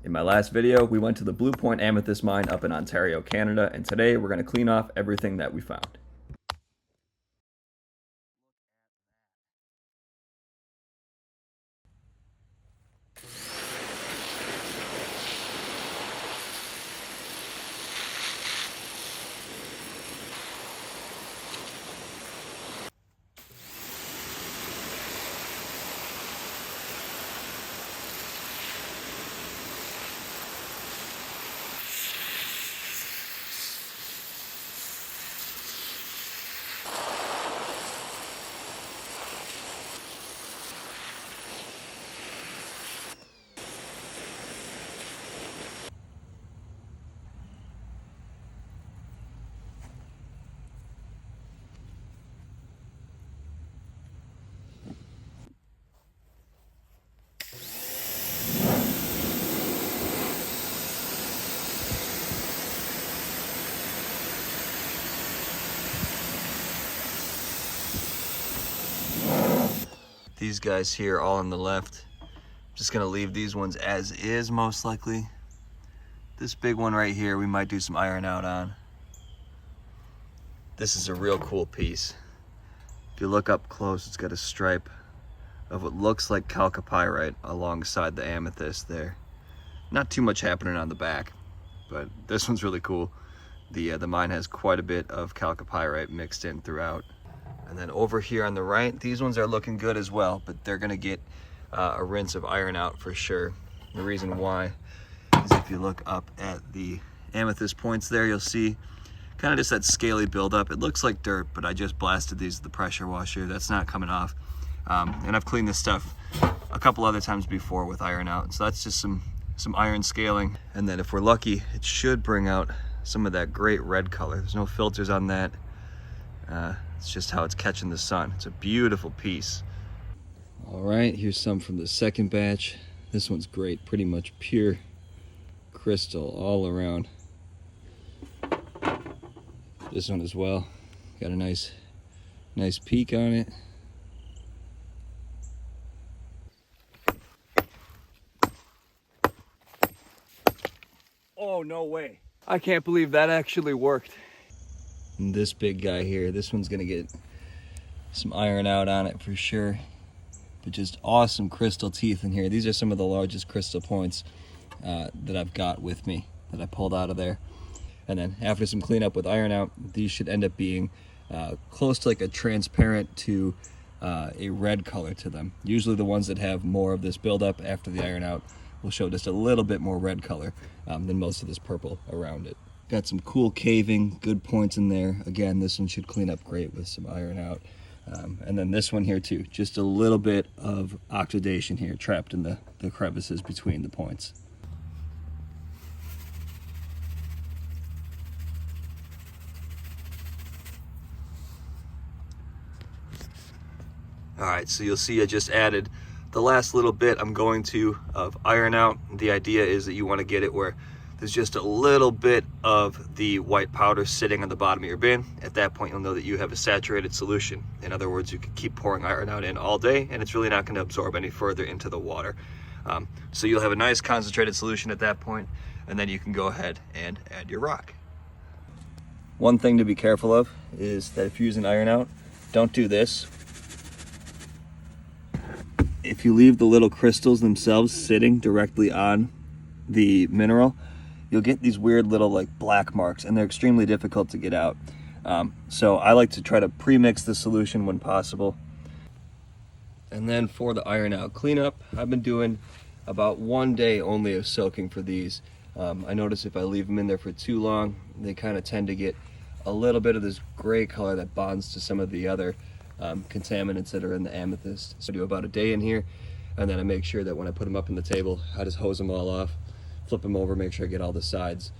In my last video, we went to the Blue Point Amethyst Mine up in Ontario, Canada, and today we're going to clean off everything that we found. These guys here all on the left, just gonna leave these ones as is most likely. This big one right here we might do some iron out on. This is a real cool piece. If you look up close, it's got a stripe of what looks like chalcopyrite alongside the amethyst there. Not too much happening on the back, but this one's really cool. The mine has quite a bit of chalcopyrite mixed in throughout. And then over here on the right, these ones are looking good as well, but they're gonna get a rinse of iron out for sure. The reason why is if you look up at the amethyst points there, you'll see kind of just that scaly buildup. It looks like dirt, but I just blasted these with the pressure washer. That's not coming off. And I've cleaned this stuff a couple other times before with iron out. So that's just some iron scaling. And then if we're lucky, it should bring out some of that great red color. There's no filters on that. It's just how it's catching the sun. It's a beautiful piece. All right, here's some from the second batch. This one's great, pretty much pure crystal all around. This one as well, got a nice peak on it. Oh, no way. I can't believe that actually worked. And this big guy here, this one's gonna get some iron out on it for sure. But just awesome crystal teeth in here. These are some of the largest crystal points that I've got with me that I pulled out of there. And then after some cleanup with iron out, these should end up being close to like a transparent to a red color to them. Usually the ones that have more of this buildup after the iron out will show just a little bit more red color than most of this purple around it. Got some cool caving, good points in there. Again, this one should clean up great with some iron out. And then this one here too, just a little bit of oxidation here trapped in the crevices between the points. All right, so you'll see I just added the last little bit I'm going to of iron out. The idea is that you want to get it where there's just a little bit of the white powder sitting on the bottom of your bin. At that point, you'll know that you have a saturated solution. In other words, you can keep pouring iron out in all day and it's really not going to absorb any further into the water. So you'll have a nice concentrated solution at that point, and then you can go ahead and add your rock. One thing to be careful of is that if you're using iron out, don't do this. If you leave the little crystals themselves sitting directly on the mineral, you'll get these weird little like black marks, and they're extremely difficult to get out. So I like to try to pre-mix the solution when possible. And then for the iron out cleanup, I've been doing about 1 day only of soaking for these. I notice if I leave them in there for too long, they kind of tend to get a little bit of this gray color that bonds to some of the other contaminants that are in the amethyst. So I do about a day in here, and then I make sure that when I put them up on the table, I just hose them all off, flip them over, make sure I get all the sides